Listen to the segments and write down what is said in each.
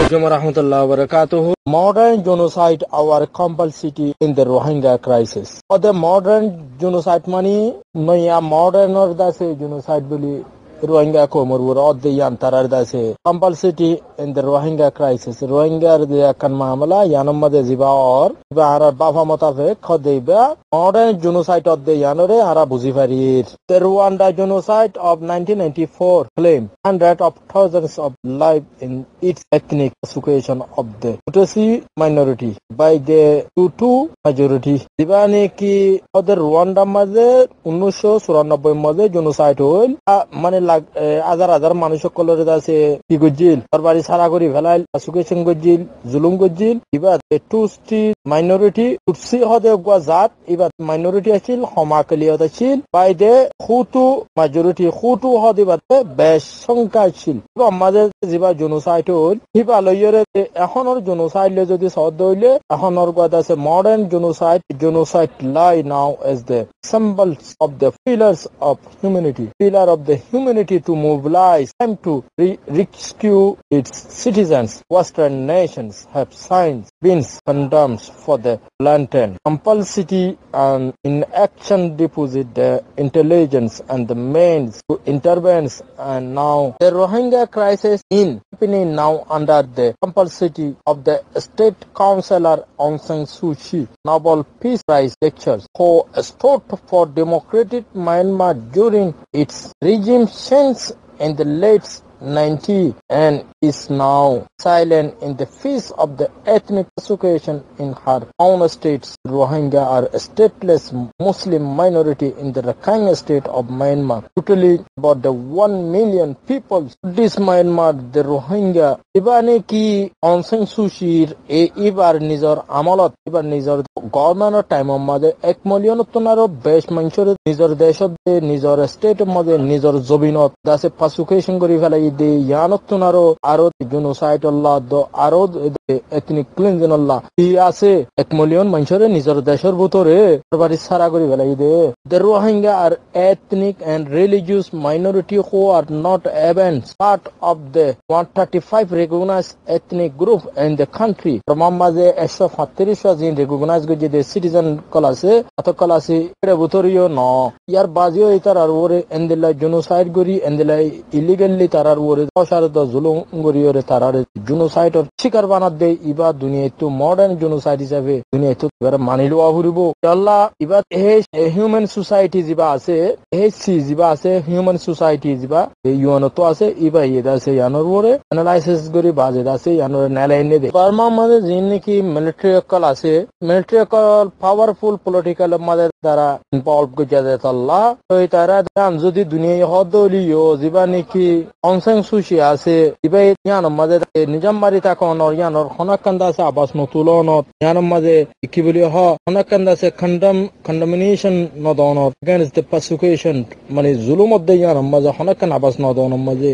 Modern genocide our complicity in the Rohingya crisis. Or the modern genocide money, no modern or the genocide bully. Rohingya komur or the Yantarar dase compulsity in the Rohingya crisis. Rohingya the Kanmamala, Yanama de Ziba or Vara Bafamatafe, Kodeba, modern genocide of the Yanore Arabuzifarir. The Rwanda genocide of 1994 claimed hundreds of thousands of lives in its ethnic situation of the Tutsi minority by the Hutu majority. Dibane ki other Rwanda maze, Unusho, Suranaboy maze, genocide oil, money হাজার মানুষ সকলের কাছে কি গজিল সরকারি সারা করি ফেলাইল সুকেশন গজিল জুলুম গজিল এবার টুসটি minority টুসি হদে গয়া জাত এবার মাইনরিটি আছিল সমাকলি হতে ছিল বাইদে হুটু মেজরিটি হুটু হদে বাদে বেশ সংখ্যা ছিল আমাদের যেবা জেনোসাইড হল হিবা লইরে এখনর জেনোসাইড লে যদি সদ হইলে এখনর গয়া আছে modern genocide lie now as the symbols of the pillars of humanity, pillar of the humanity to mobilize time to rescue its citizens. Western nations have signed been condemned for the blatant compulsity and inaction deposit the intelligence and the means to intervene, and now the Rohingya crisis in happening now under the compulsity of the state councillor Aung San Suu Kyi Nobel Peace Prize lectures who stood for democratic Myanmar during its regime change in the late 90s and is now silent in the face of the ethnic persecution in her own states. Rohingya are a stateless Muslim minority in the Arakane state of Myanmar. Totally about the 1 million people. This Myanmar, the Rohingya, ibane ki Aung San Suu Kyi ibar nizor amalat ibar nizor government time made 1 million tonaro besh manchore nizor deshot de nizor state made nizor zobinot dase persecution kori felai de yanot tonaro aro genocide Allah do aro ethnic cleansing Allah hi ase 1 million manchore nizor deshor butore bari sara kori felai de. The Rohingya are ethnic and religious minority who are not even part of the 135 recognized ethnic group in the country. Ramamaze 137 in recognized the citizen kalase ato kalase butorio no yar bazio itarar wore endela genocide gori endela illegally tarar wore oshar do zulum gori ore tarar genocide or shikar banat de iba dunia to modern genocide hisabe dunia to ber manilu ahuribo Allah iba a human society jiba ase jiba ase human society jiba yuano to ase iba yeda ase yanor wore analysis gori baje ase yanor nalaine de Burma made jinni ki military kalase military powerful political mother দ্বারা involve গজাতে আল্লাহ ওই তারা দাম যদি দুনিয়া হদলিও জীবানি কি অং সান সু কী আছে ইবাই ইয়ান মাঝে নিজাম মারি তাকন আর ইয়ানর হনাকান্দা আছে আবাস নতুলনত ইয়ান মাঝে কি বলি হ হনাকান্দা আছে condemnation নদনত against the persecution মানে জুলুম অফ দ্য ইয়ান মাঝে হনাকান আবাস নদন মাঝে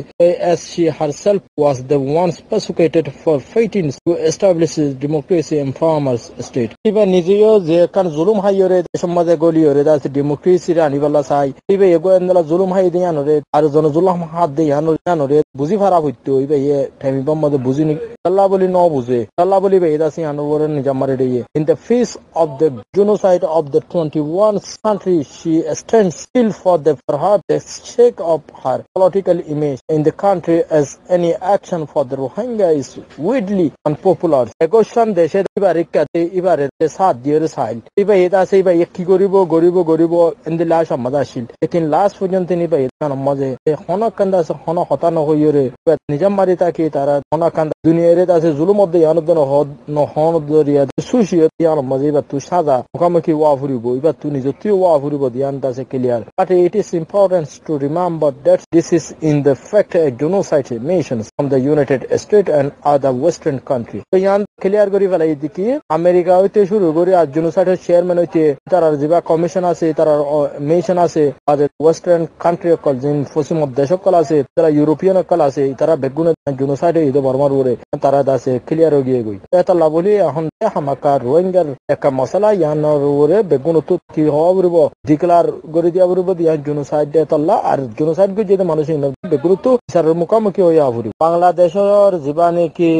as she herself was the ones persecuted for fighting to establish democracy and farmers state ইবা নিজেও যে কান জুলুম হাইরে সমাজে গলি ওরে দাস ডেমোক্রেসি রানি বালা চাই ইবে এগো এন্দলা জুলুম হাই দেয়ান রে আর জন জুলুম হাত দেয়ান রে বুঝি ফারা হইতো ইবে এ ঠামি বম্মদে বুঝি নি আল্লাহ বলি ন বুঝে আল্লাহ বলি বে দাসি আনবরে নিজাম মারে দে in the face of the genocide of the 21st century she stands still for the perhaps the sake of her political image in the country as any action for the Rohingya is widely unpopular egoshan deshe ibare kate ibare সাথ দিয়ে সাইল ইবা এটা আছে ইবা কি করিব গরিব এন্দিলা সমাদাশীল লেকিন last পর্যন্ত নিবা এটা মাঝে হনকান্দা আছে হন হতান হইরে নিজাম মারি তাকি তারা হনকান্দা দুনিয়ারে আছে জুলুম মধ্যে ইয়ানদন হন দরিয়া সুশিয় ইয়ান মাঝে ইবা তু সাজা মুখামুখি ওয়া ফুরিব ইবা তু নিজতি ওয়া ফুরিব দিয়ান দাসে clear but it is important to remember that this is in the fact a genocide nations from the United States and other western country তো ইয়ান ক্লিয়ার করি ফেলাই দিকি আমেরিকা হইতে শুরু করে আর জেনোসাইডের চেয়ারম্যান হইতে তার যেবা কমিশন আছে তার মিশন আছে আর ওয়েস্টার্ন কান্ট্রি কল জিন পশ্চিম দেশ কল আছে তারা ইউরোপিয়ান কল আছে তারা বেগুন জেনোসাইড হইতে বর্মার ওরে তারা দাসে ক্লিয়ার হয়ে গই এটা লাভলি এখন হামাকা রোহিঙ্গার একটা মশলা ইয়ানোর ওরে বেগুন তো কি হওয়া বলব ডিক্লার করে দিয়া বলব দিয়া জেনোসাইড দেতল্লা আর জেনোসাইড গো যে মানুষ বেগুন তো বিচারের মুখোমুখি হইয়া বলব বাংলাদেশের জীবানে কি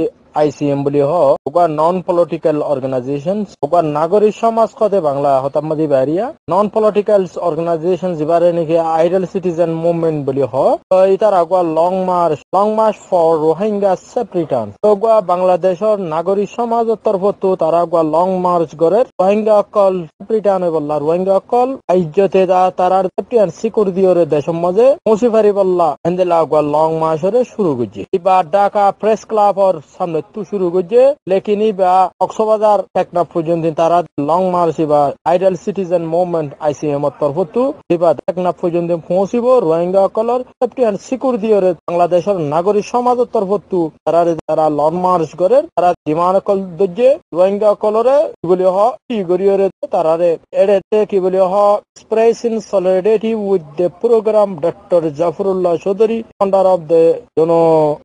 ICM বলি ওগা নন পলিটিক্যাল অর্গানাইজেশন ওগা নাগরিক সমাজ কদে বাংলা হতামাদি বারিয়া নন পলিটিক্যাল অর্গানাইজেশন জিবারে নাকি আইডল সিটিজেন মুভমেন্ট বলি ইতার আগা লং মার্চ ফর রোহিঙ্গা সেপারেটন ওগা বাংলাদেশের নাগরিক সমাজের তরফত তারা আগা লং মার্চ করে রোহিঙ্গা অকল সেপারেটন বললা রোহিঙ্গা অকল ইজ্জতে তারার সেফটিয়ান সিকিউরিটি ওরে দেশের মাঝে মুসিফারি বললা এন্দেলা আগা লং মার্চ ওরে শুরু করছে এবার ঢাকা প্রেস ক্লাব ওর সামনে তু শুরু করছে লেকিন বা কক্সবাজার টেকনাফ পর্যন্ত তারা লং মার্চ বা আইডল সিটিজেন মুভমেন্ট ICM এর তরফত এবার টেকনাফ পর্যন্ত পৌঁছিব রোহিঙ্গা অকলর সেফটিয়ান সিকিউরিটি ওরে বাংলাদেশের নাগরিক সমাজের তরফত তারা লং মার্চ করে তারা ডিমান্ড কল দজ্জে রোহিঙ্গা অকলরে কি বলি কি গরিয়রে তারারে এড়েতে কি বলি expressing solidarity with the program Dr. Jafarullah Chaudhary, founder of the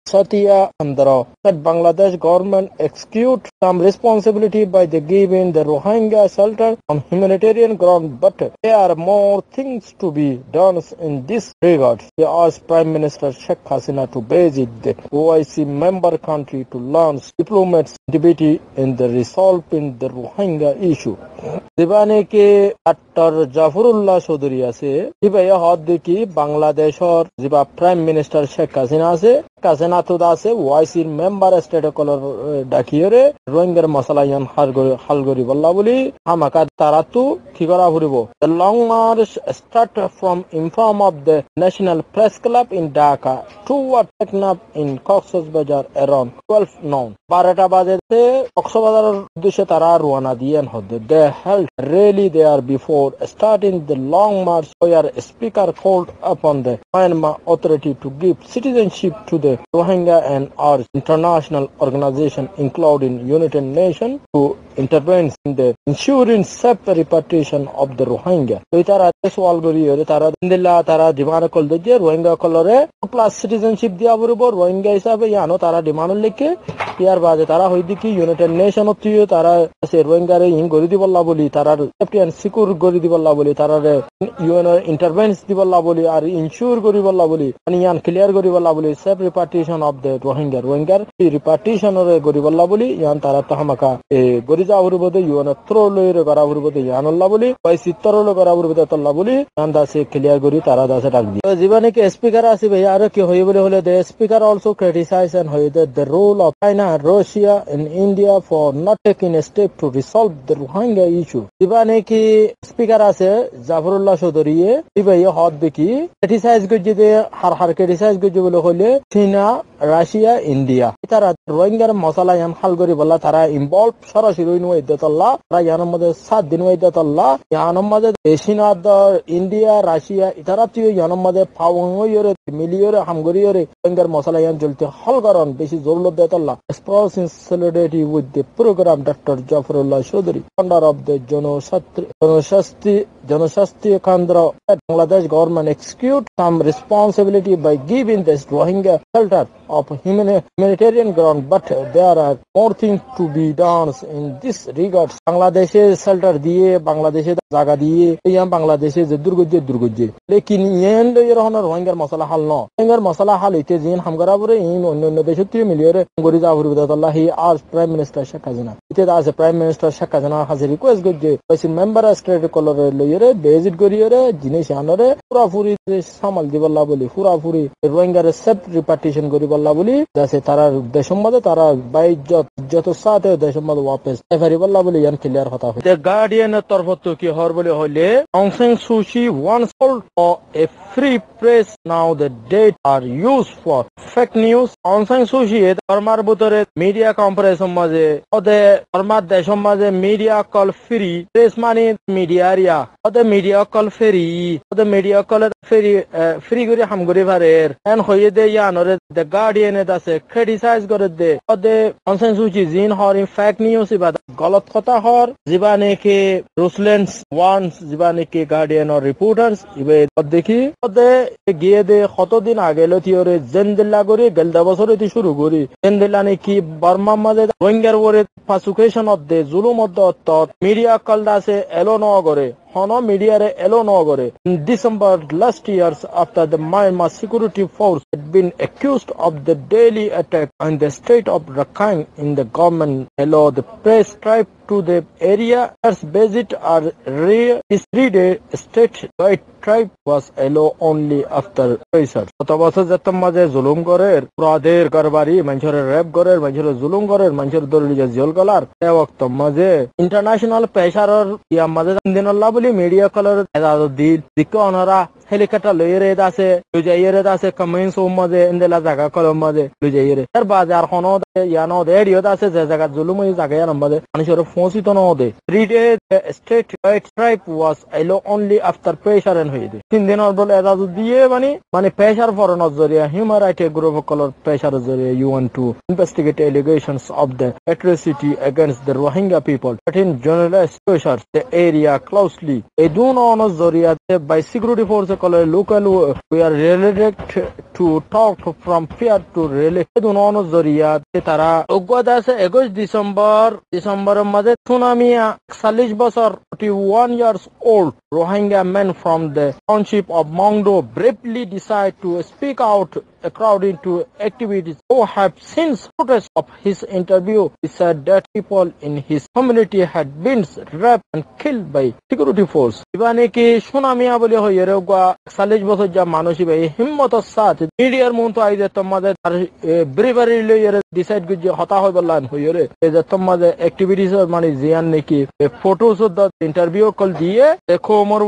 Satya Andhra, that Bangladesh government execute some responsibility by the giving the Rohingya shelter on humanitarian ground, but there are more things to be done in this regard. He asked Prime Minister Sheikh Hasina to visit the OIC member country to launch diplomatic activity in the resolving the Rohingya issue. দিবানে কে doctor Zafrullah Chowdhury আছে ইবাই হদ দেখি বাংলাদেশের যিবা prime minister Sheikh Hasina আছে কাসেনা তো আছে ওআইসির মেম্বার স্টেট কলর ডাকিয়রে রোহিঙ্গার মশলা ইয়ান হালগরি বল্লা বলি হামাকা তারাতু কি করা ফুরিব the long march start from in front of the national press club in Dhaka toward Teknaf in Cox's Bazar around 12 noon 12টা বাজেতে কক্সবাজারের উদ্দেশ্যে তারা রওনা দিয়েন হদে they held rally there before starting the long march where a speaker called upon the Myanmar authority to give citizenship to the Rohingya and our international organization including United Nations to intervene in the ensuring safe repatriation of the Rohingya. So itara sawal goriye tara dindilla tara demand kol de Rohingya kolore plus citizenship dia borobar Rohingya hisabe yano tara demand likhe ইয়ার বাদে তারা হইদি কি United nation অতিও তারা সে রোহিঙ্গা রে in গরি দিবল্লা বলি তারা safety and secure গরি দিবল্লা বলি তারা ইউএন ইন্টারভেন্স দিবল্লা বলি আর ইনসিওর গরি বল্লা বলি মানে ইয়ান ক্লিয়ার গরি বল্লা বলি সেফ রিপার্টিশন অফ দ্য রোহিঙ্গার রিপার্টিশন রে গরি বল্লা বলি ইয়ান তারা তাহামাকা এ গরি যা হরবদে ইউএন থ্রো লইরে গরা হরবদে ইয়ানল্লা বলি ওই সিত্তরলো গরা হরবদে তল্লা বলি ইয়ান দাসে ক্লিয়ার গরি তারা দাসে ডাক দি জীবনে কি স্পিকার আছে ভাই আর কি হই বলে হলে the speaker also criticize and হই the role of China Russia and India for not taking a step to resolve the Rohingya issue. Dibane ki speaker ase Jafarullah Chaudhary dibai hot deki criticize gojide har criticize goje bole hole China Russia India itara Rohingya masala yan hal gori bolla tara involved সরাসরি হইনো ইদ্দাতাল্লাহ তারা ইয়ানোর মধ্যে 7 দিন ইদ্দাতাল্লাহ ইয়ানোর মধ্যে Asia India Russia ইতারা তিও ইয়ানোর মধ্যে ফাওয়রে মিলিয়রে হামগরিয়রে Rohingya masala yan জলতে হল করন বেশি জরুরত দেতাল্লাহ expressing solidarity with the program Dr. Jafarullah Chaudhary, founder of the Janashasti Kandra, that Bangladesh government execute some responsibility by giving this Rohingya shelter of humanitarian ground, but there are more things to be done in this regard. Bangladesh shelter diye, Bangladesh জায়গা দিয়ে yam বাংলাদেশে যে দুর্গজ্জে লেকিন yen এরহন রোহিঙ্গার মশলা হাল ন রোহিঙ্গার মশলা হাল হইতে জিন হামগারা বরে ইন অন্য দেশে তুই মিলিয়রে গরি জাফর বিদাতাল্লাহ হি আজ প্রাইম মিনিস্টার শেখ হাসিনা ইতে আছে প্রাইম মিনিস্টার শেখ হাসিনা হাজির রিকোয়েস্ট গজ্জে ওইসি মেম্বার স্টেট কলর লইরে বেজিট গরিয়রে জিনিস আনরে পুরাপুরি সামাল দিবল্লা বলি পুরাপুরি রোহিঙ্গার সেফ রিপার্টিশন করি বল্লা বলি যাতে তারা দেশের মধ্যে তারা বাইজ্জত যত সাথে দেশের মধ্যে ওয়াপস এফারি বল্লা বলি ইয়ান ক্লিয়ার কথা হয় দ্য গার্ডিয়ানের তরফত কি হর বলে হইলে Aung San Suu Kyi once called for a free press. Now the date are used for fake news. Aung San Suu Kyi ধর্মার ভিতরে মিডিয়া কম্পারিজন মাঝে ওদের ধর্মার দেশের মাঝে মিডিয়া কল ফ্রি প্রেস মানে মিডিয়া এরিয়া ওদের মিডিয়া কল ফ্রি করে হাম করে পারের এন হইয়ে দে ইয়ানরে দ্য গার্ডিয়ান আছে ক্রিটিসাইজ করে দে ওদের Aung San Suu Kyi জিন হর ফেক নিউজ ইবা গলত কথা হর জীবানে কে রুসলেন্স ওয়ান্স জীবানে কে গার্ডিয়ান অর রিপোর্টার্স ইবে দেখি ওদের গিয়ে দে কতদিন আগে লতিওরে জেন্দিল্লা করে গেলদা বছরে শুরু করি জেন্দিল্লা কি বর্মা মাঝে রোহিঙ্গার ওরে পাসুকেশন অফ দে জুলুম অফ মিডিয়া কল দাসে এলো ন করে hono media re elo no gore. In December last years, after the Myanmar security force had been accused of the daily attack on the state of Rakhine in the government allow the press tribe to the area as visit are rare. This 3-day state-wide tribe was allowed only after pressure. Otobasa jatammaje zulum gorer, prader garbari, manchore rap gorer, manchore zulum gorer, manchore dorije jol galar. E waqt maje international pressure ya maje dinallah boli media color edado dil dikko onara helicopter loyere dase lujayere dase comments maje indela jaga kolom maje lujayere tar bazar khono ya no de dio dase je jaga zulum ei jaga ya maje manishore fonsi to no de 3-day state tribe was allowed only after pressure and hoide 3 din bol edado diye mani pressure for nazariya human rights group color pressure zariya you want to investigate allegations of the atrocity against the Rohingya people. But in journalists pressure the area closely eduno nazariya by security force color local we are related to talk from fear to relate eduno nazariya tara ogwada se 21 December maje tsunami 41 bosor 41 years old Rohingya men from the township of Mongdo bravely decide to speak out according to activities who have since protest of his interview. He said that people in his community had been raped and killed by security force. Ibane ki tsunami bole hoyere gwa 41 bosor ja manushi bai himmator saath media muntu aide tomade bravery le decide guje hota hoybalan hoyere e je tomade activities mane jian neki photos of the interview kol diye dekho mor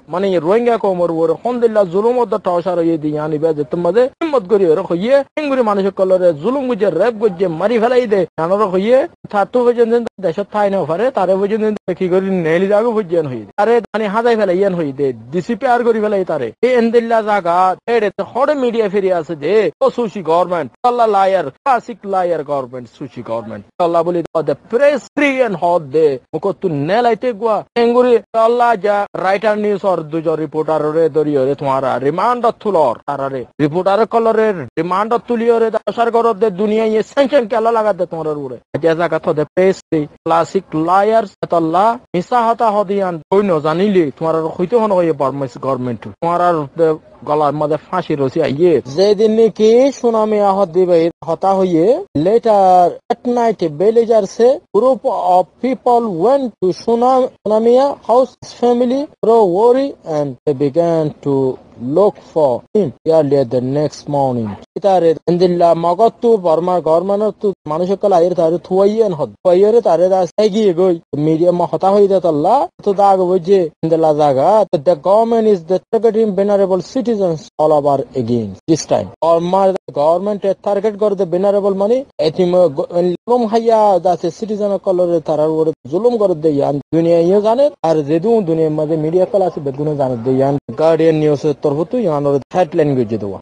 mane Rohingya ko mor alhamdulillah zulum od tawshar ye diyani be je tomade himmat gori hoye enguri manush kolore zulum guje rap guje mari felai de anoro hoye thatu bojen desho thai na pare tare bojen ki gori neli jago bojen hoye are dani hadai felai yen hoye de disappear gori felai tare e endilla jaga ede to hode media feri ase de o sushi government Allah liar classic liar government sushi government Allah boli the press free and hot de mukotu nelaite gwa enguri Allah ja writer news or dujo reporter re doriore tumara remand thulor arare reporter color remand tuliore dasar gorod de dunia ye sanction kala laga de tumara ure jaza ka to the press classic liars Allah misa hata hodian koino janile tumara khoite hono ye barmis government tumara গলার মধ্যে ফাঁসি রয়েছে আইয়ে যেদিন নাকি tsunami আহত দিবে হতা হইয়ে later at night villagers group of people went to Sunamia house family pro worry and they began to look for him earlier the next morning. Itare indilla magattu Burma government to manushakala air taru thuayen hod fire tare da sagi goi media ma hota hoida talla to dag boje indilla daga the government is the targeting vulnerable citizens all over again this time Burma government target gor the vulnerable money etim lum haya da citizen color tarar zulum gor de yan dunia ye jane ar jedu dunia made media kala se beduna jane de yan guardian news torbutu yan headline guje dewa